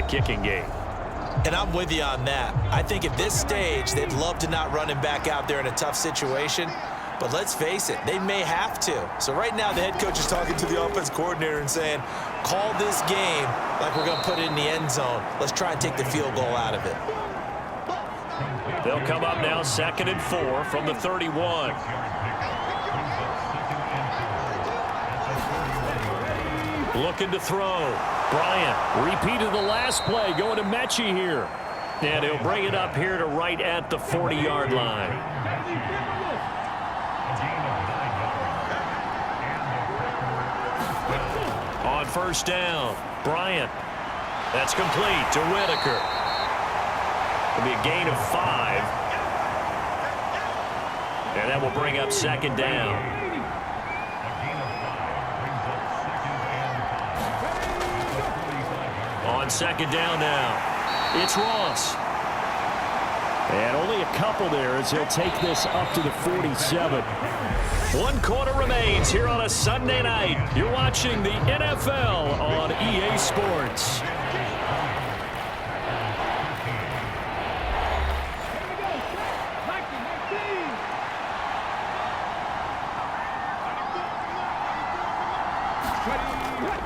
kicking game. And I'm with you on that. I think at this stage, they'd love to not run him back out there in a tough situation. But let's face it, they may have to. So right now, the head coach is talking to the offense coordinator and saying, call this game like we're going to put it in the end zone. Let's try and take the field goal out of it. They'll come up now 2nd and 4 from the 31. Looking to throw. Bryant repeated the last play, going to Mechie here. And he'll bring it up here to right at the 40-yard line. On 1st down, Bryant. That's complete to Whitaker. It'll be a gain of 5. And that will bring up 2nd down. On 2nd down now, it's Ross. And only a couple there as he'll take this up to the 47. 1 quarter remains here on a Sunday night. You're watching the NFL on EA Sports.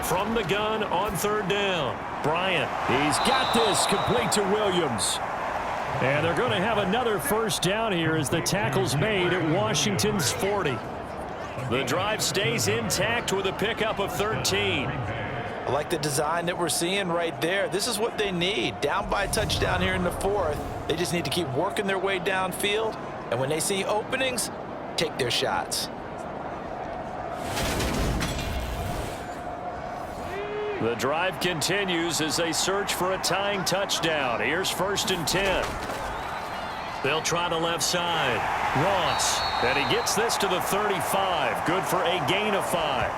From the gun on 3rd down, Bryant. He's got this, complete to Williams. And they're going to have another 1st down here as the tackle's made at Washington's 40. The drive stays intact with a pickup of 13. I like the design that we're seeing right there. This is what they need. Down by a touchdown here in the 4th. They just need to keep working their way downfield. And when they see openings, take their shots. The drive continues as they search for a tying touchdown. Here's 1st and 10. They'll try the left side. Ross, and he gets this to the 35. Good for a gain of 5.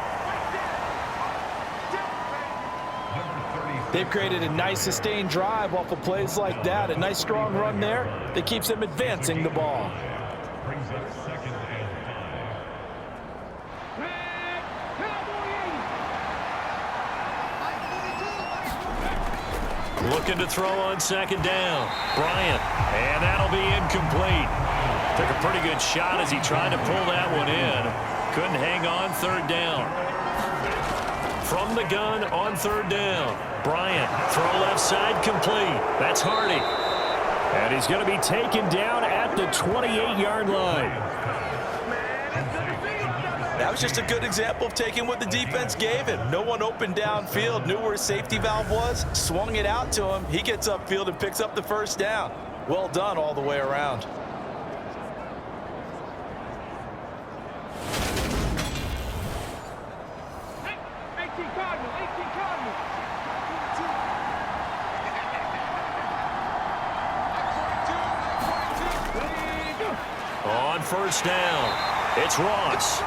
They've created a nice sustained drive off of plays like that. A nice strong run there that keeps them advancing the ball. Looking to throw on 2nd down. Bryant, and that'll be incomplete. Took a pretty good shot as he tried to pull that one in. Couldn't hang on 3rd down. From the gun on 3rd down. Bryant, throw left side complete. That's Hardy. And he's going to be taken down at the 28-yard line. That was just a good example of taking what the defense gave him. No one open downfield, knew where his safety valve was, swung it out to him. He gets upfield and picks up the 1st down. Well done all the way around. On 1st down, it's Ross.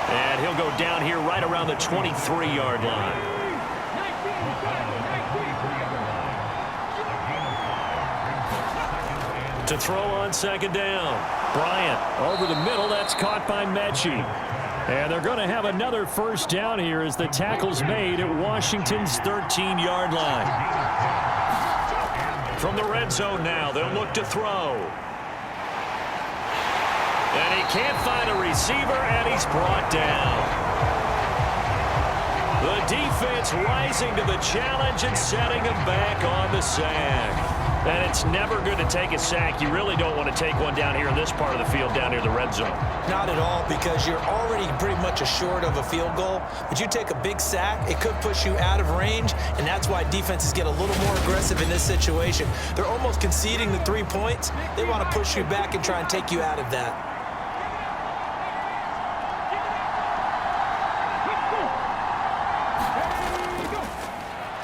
And he'll go down here right around the 23-yard line. To throw on 2nd down. Bryant over the middle. That's caught by Mechie. And they're going to have another 1st down here as the tackle's made at Washington's 13-yard line. From the red zone now, they'll look to throw. And he can't find a receiver, and he's brought down. The defense rising to the challenge and setting him back on the sack. And it's never good to take a sack. You really don't want to take one down here in this part of the field, down near the red zone. Not at all, because you're already pretty much assured of a field goal. But you take a big sack, it could push you out of range, and that's why defenses get a little more aggressive in this situation. They're almost conceding the 3 points. They want to push you back and try and take you out of that.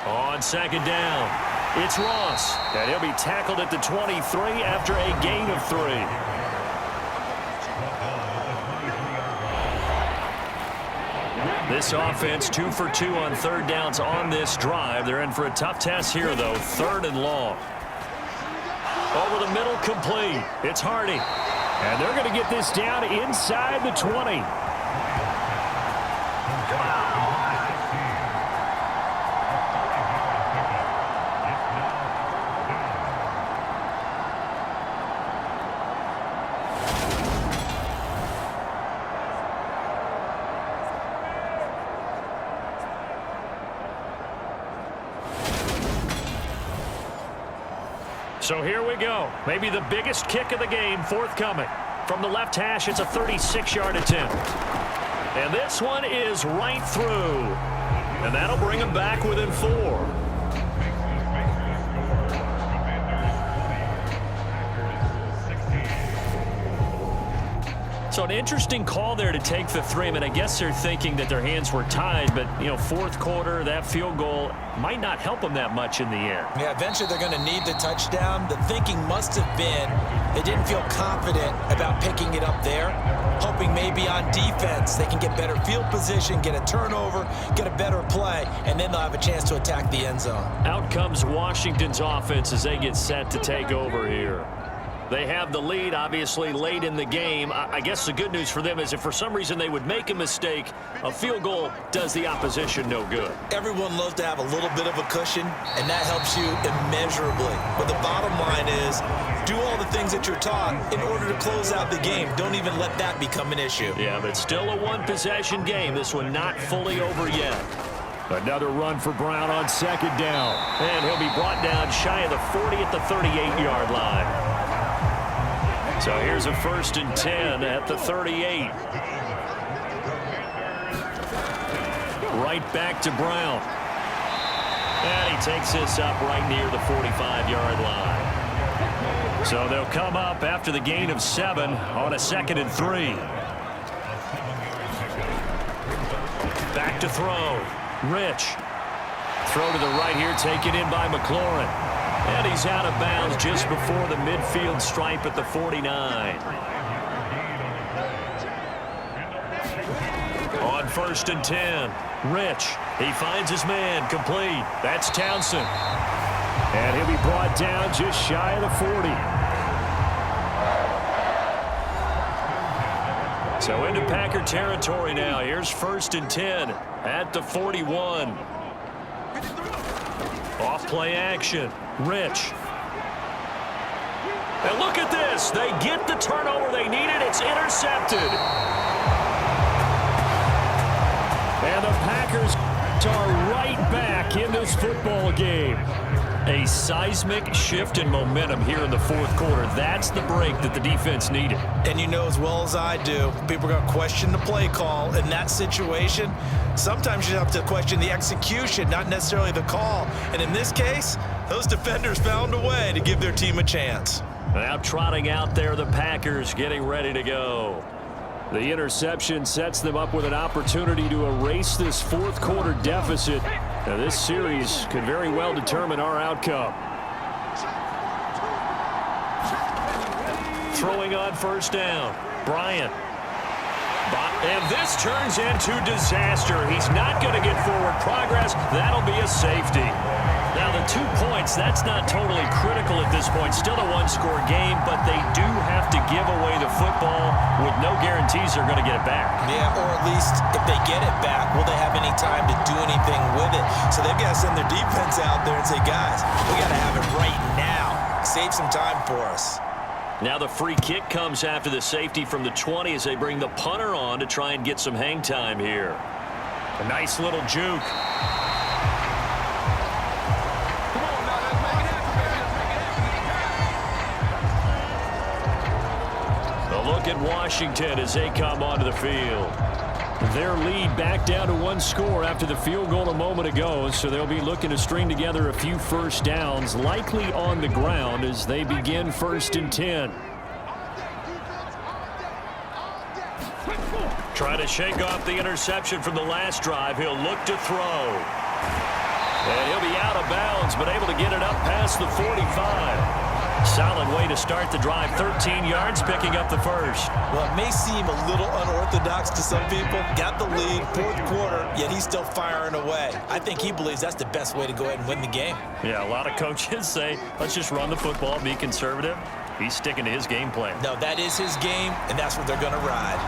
On 2nd down, it's Ross, and he'll be tackled at the 23 after a gain of 3. This offense 2 for 2 on 3rd downs on this drive. They're in for a tough test here, though. 3rd and long. Over the middle, complete. It's Hardy. And they're going to get this down inside the 20. So here we go. Maybe the biggest kick of the game forthcoming. From the left hash, it's a 36-yard attempt. And this one is right through. And that'll bring them back within 4. So an interesting call there to take the 3. I mean, I guess they're thinking that their hands were tied, but, you know, fourth quarter, that field goal might not help them that much in the air. Yeah, eventually they're going to need the touchdown. The thinking must have been they didn't feel confident about picking it up there, hoping maybe on defense they can get better field position, get a turnover, get a better play, and then they'll have a chance to attack the end zone. Out comes Washington's offense as they get set to take over here. They have the lead, obviously, late in the game. I guess the good news for them is if for some reason they would make a mistake, a field goal does the opposition no good. Everyone loves to have a little bit of a cushion, and that helps you immeasurably. But the bottom line is do all the things that you're taught in order to close out the game. Don't even let that become an issue. Yeah, but still a one-possession game. This one not fully over yet. Another run for Brown on second down. And he'll be brought down shy of the 40 at the 38-yard line. So here's a 1st and 10 at the 38. Right back to Brown. And he takes this up right near the 45-yard line. So they'll come up after the gain of 7 on a 2nd and 3. Back to throw. Rich. Throw to the right here, taken in by McLaurin. And he's out of bounds just before the midfield stripe at the 49. On 1st and 10, Rich. He finds his man, complete. That's Townsend. And he'll be brought down just shy of the 40. So into Packer territory now. Here's 1st and 10 at the 41. Off play action. Rich. And look at this. They get the turnover they needed. It's intercepted. And the Packers are right back in this football game. A seismic shift in momentum here in the fourth quarter. That's the break that the defense needed. And you know as well as I do, people are going to question the play call in that situation. Sometimes you have to question the execution, not necessarily the call. And in this case, those defenders found a way to give their team a chance. Now trotting out there, the Packers getting ready to go. The interception sets them up with an opportunity to erase this fourth quarter deficit. Now this series could very well determine our outcome. Throwing on 1st down. Bryant. And this turns into disaster. He's not going to get forward progress. That'll be a safety. Now the 2 points, that's not totally critical at this point. Still a one-score game, but they do have to give away the football with no guarantees they're going to get it back. Yeah, or at least if they get it back, will they have any time to do anything with it? So they've got to send their defense out there and say, guys, we got to have it right now. Save some time for us. Now the free kick comes after the safety from the 20 as they bring the punter on to try and get some hang time here. A nice little juke. A look at Washington as they come onto the field. Their lead back down to 1 score after the field goal a moment ago, so they'll be looking to string together a few first downs, likely on the ground as they begin 1st and 10. Trying to shake off the interception from the last drive. He'll look to throw. And he'll be out of bounds, but able to get it up past the 45. Solid way to start the drive. 13 yards, picking up the first. Well, it may seem a little unorthodox to some people. Got the lead, fourth quarter, yet he's still firing away. I think he believes that's the best way to go ahead and win the game. Yeah, a lot of coaches say, let's just run the football, be conservative. He's sticking to his game plan. No, that is his game, and that's what they're going to ride.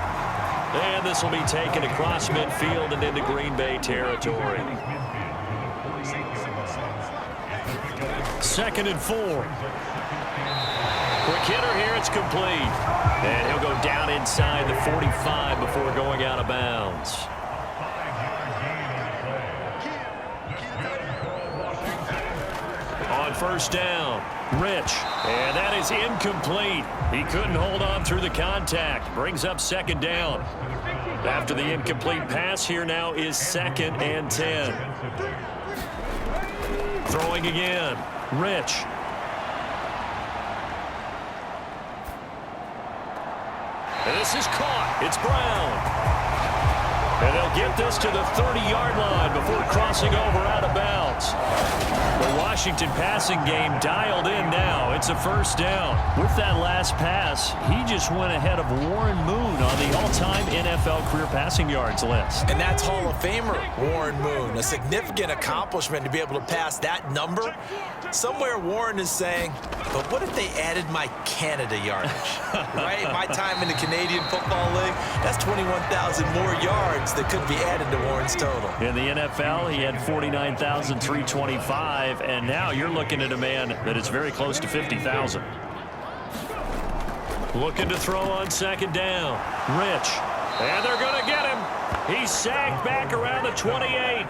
And this will be taken across midfield and into Green Bay territory. 2nd and 4. Quick hitter here, it's complete. And he'll go down inside the 45 before going out of bounds. On on first down. Rich. And that is incomplete. He couldn't hold on through the contact. Brings up second down. After the incomplete pass, here now is 2nd and 10. Throwing again. Rich. And this is caught. It's Brown. And they'll get this to the 30-yard line before crossing over out of bounds. The Washington passing game dialed in now. It's a first down. With that last pass, he just went ahead of Warren Moon on the all-time NFL career passing yards list. And that's Hall of Famer Warren Moon. A significant accomplishment to be able to pass that number. Somewhere Warren is saying, but what if they added my Canada yardage? Right? My time in the Canadian Football League, that's 21,000 more yards that could be added to Warren's total. In the NFL, he had 49,325, and now you're looking at a man that is very close to 50,000. Looking to throw on second down. Rich. And they're going to get him. He's sacked back around the 28.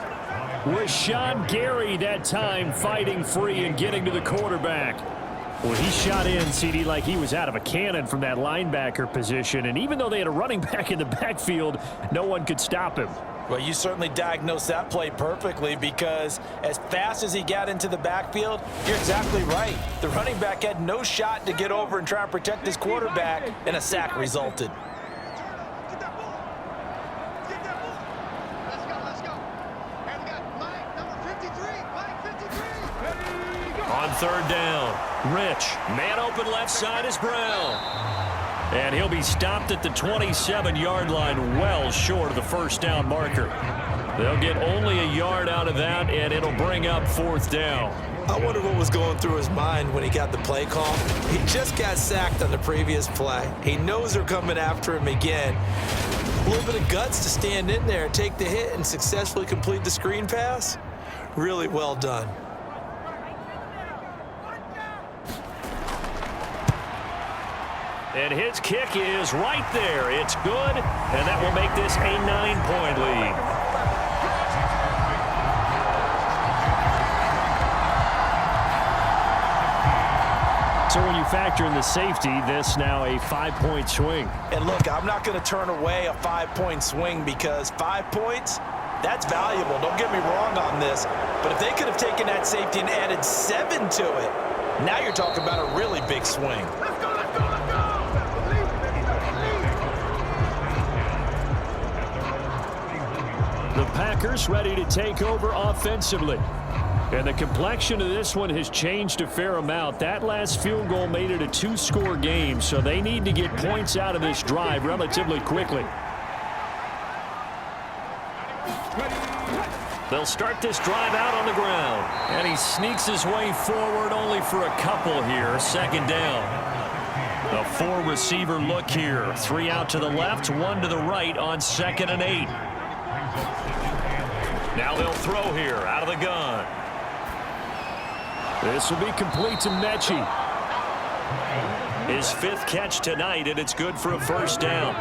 Rashawn Gary that time fighting free and getting to the quarterback. Well, he shot in, CD, like he was out of a cannon from that linebacker position. And even though they had a running back in the backfield, no one could stop him. Well, you certainly diagnosed that play perfectly, because as fast as he got into the backfield, you're exactly right. The running back had no shot to get over and try and protect his quarterback, and a sack resulted. On third down, Rich. Man open left side is Brown. And he'll be stopped at the 27-yard line, well short of the first down marker. They'll get only a yard out of that, and it'll bring up fourth down. I wonder what was going through his mind when he got the play call. He just got sacked on the previous play. He knows they're coming after him again. A little bit of guts to stand in there, take the hit, and successfully complete the screen pass. Really well done. And his kick is right there. It's good, and that will make this a 9-point lead. So when you factor in the safety, this now a 5-point swing. And look, I'm not going to turn away a 5-point swing, because 5 points, that's valuable. Don't get me wrong on this. But if they could have taken that safety and added 7 to it, now you're talking about a really big swing. The Packers ready to take over offensively. And the complexion of this one has changed a fair amount. That last field goal made it a 2-score game, so they need to get points out of this drive relatively quickly. They'll start this drive out on the ground. And he sneaks his way forward only for a couple here. Second down. A 4-receiver look here. 3 out to the left, 1 to the right on 2nd and 8. Now they'll throw here out of the gun. This will be complete to Mechie. His 5th catch tonight, and it's good for a first down.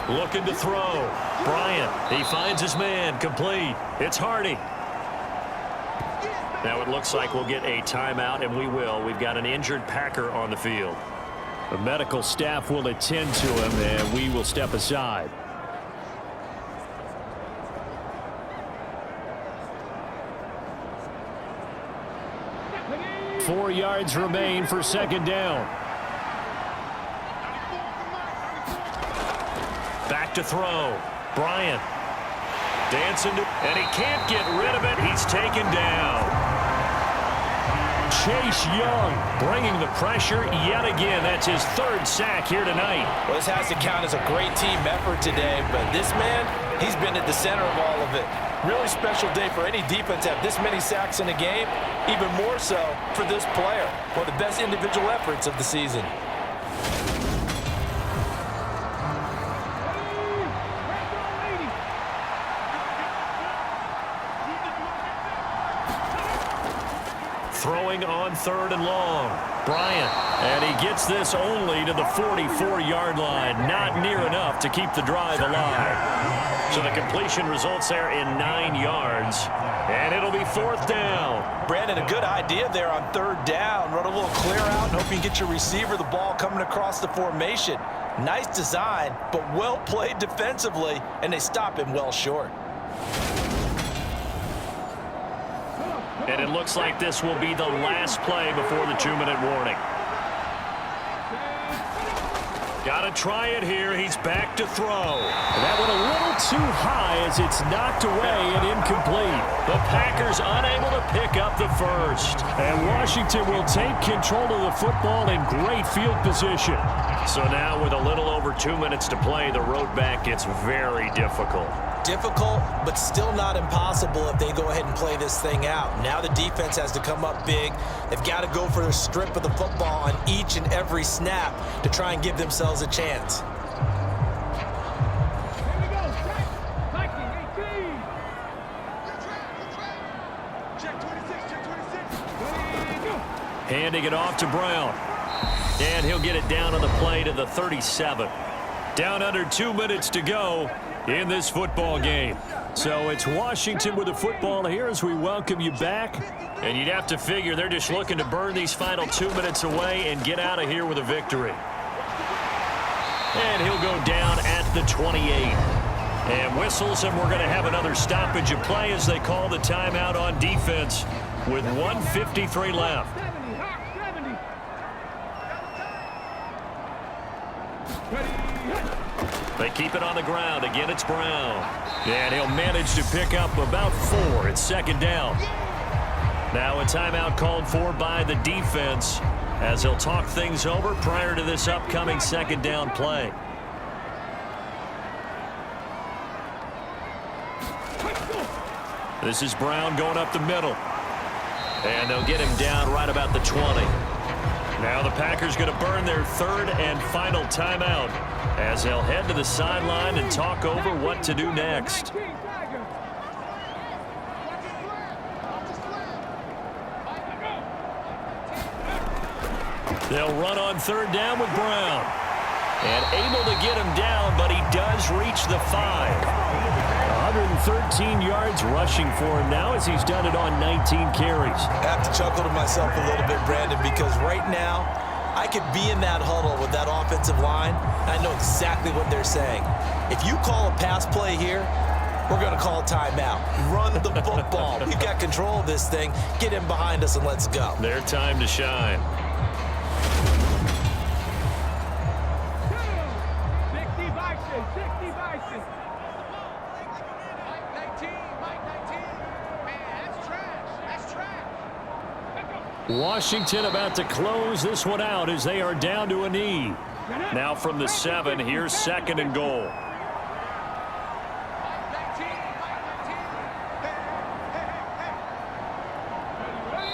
Looking to throw. Bryant, he finds his man, complete. It's Hardy. Now it looks like we'll get a timeout, and we will. We've got an injured Packer on the field. The medical staff will attend to him, and we will step aside. Four yards remain for second down. Back to throw. Bryant. Dancing to, and he can't get rid of it. He's taken down. Chase Young bringing the pressure yet again. That's his 3rd sack here tonight. Well, this has to count as a great team effort today, but this man, he's been at the center of all of it. Really special day for any defense to have this many sacks in a game, even more so for this player. One of the best individual efforts of the season. throwing on 3rd and long. Bryant, and he gets this only to the 44-yard line. Not near enough to keep the drive alive. So the completion results there in 9 yards, and it'll be 4th down. Brandon, a good idea there on 3rd down. Run a little clear out and hope you can get your receiver the ball coming across the formation. Nice design, but well played defensively, and they stop him well short. And it looks like this will be the last play before the 2-minute warning. Got to try it here. He's back to throw. That went a little too high as it's knocked away and incomplete. The Packers unable to pick up the first. And Washington will take control of the football in great field position. So now with a little over 2 minutes to play, the road back gets very difficult. Difficult, but still not impossible if they go ahead and play this thing out. Now the defense has to come up big. They've got to go for a strip of the football on each and every snap to try and give themselves a chance. Handing it off to Brown. And he'll get it down on the play to the 37. Down under 2 minutes to go in this football game. So it's Washington with the football here as we welcome you back. And you'd have to figure they're just looking to burn these final 2 minutes away and get out of here with a victory. And he'll go down at the 28. And whistles, and we're going to have another stoppage of play as they call the timeout on defense with 1:53 left. They keep it on the ground. Again, it's Brown. And he'll manage to pick up about 4. It's 2nd down. Now a timeout called for by the defense as they'll talk things over prior to this upcoming 2nd down play. This is Brown going up the middle. And they'll get him down right about the 20. Now the Packers going to burn their 3rd and final timeout as they'll head to the sideline and talk over what to do next. They'll run on 3rd down with Brown. And able to get him down, but he does reach the 5. 113 yards rushing for him now as he's done it on 19 carries. I have to chuckle to myself a little bit, Brandon, because right now I could be in that huddle with that offensive line. I know exactly what they're saying. If you call a pass play here, we're going to call timeout. Run the football. We've got control of this thing. Get him behind us and let's go. Their time to shine. Washington about to close this one out as they are down to a knee. Now from the 7, here's 2nd and goal.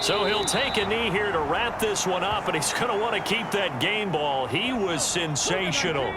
So he'll take a knee here to wrap this one up, and he's going to want to keep that game ball. He was sensational.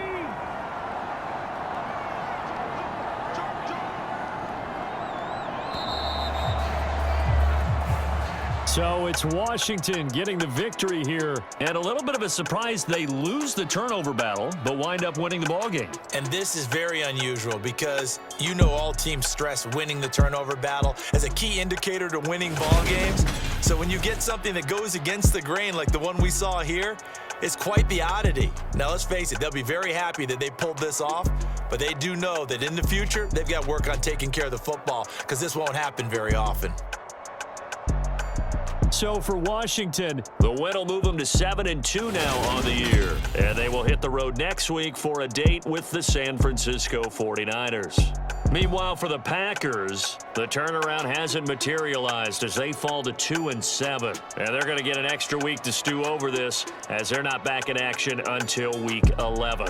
So it's Washington getting the victory here. And a little bit of a surprise, they lose the turnover battle, but wind up winning the ball game. And this is very unusual because you know all teams stress winning the turnover battle as a key indicator to winning ball games. So when you get something that goes against the grain like the one we saw here, it's quite the oddity. Now let's face it, they'll be very happy that they pulled this off, but they do know that in the future, they've got work on taking care of the football because this won't happen very often. So for Washington, the win will move them to 7-2 now on the year. And they will hit the road next week for a date with the San Francisco 49ers. Meanwhile, for the Packers, the turnaround hasn't materialized as they fall to 2-7. And they're going to get an extra week to stew over this as they're not back in action until week 11.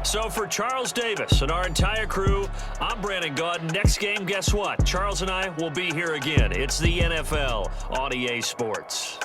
So for Charles Davis and our entire crew, I'm Brandon Gaudin. Next game, guess what? Charles and I will be here again. It's the NFL on EA Sports.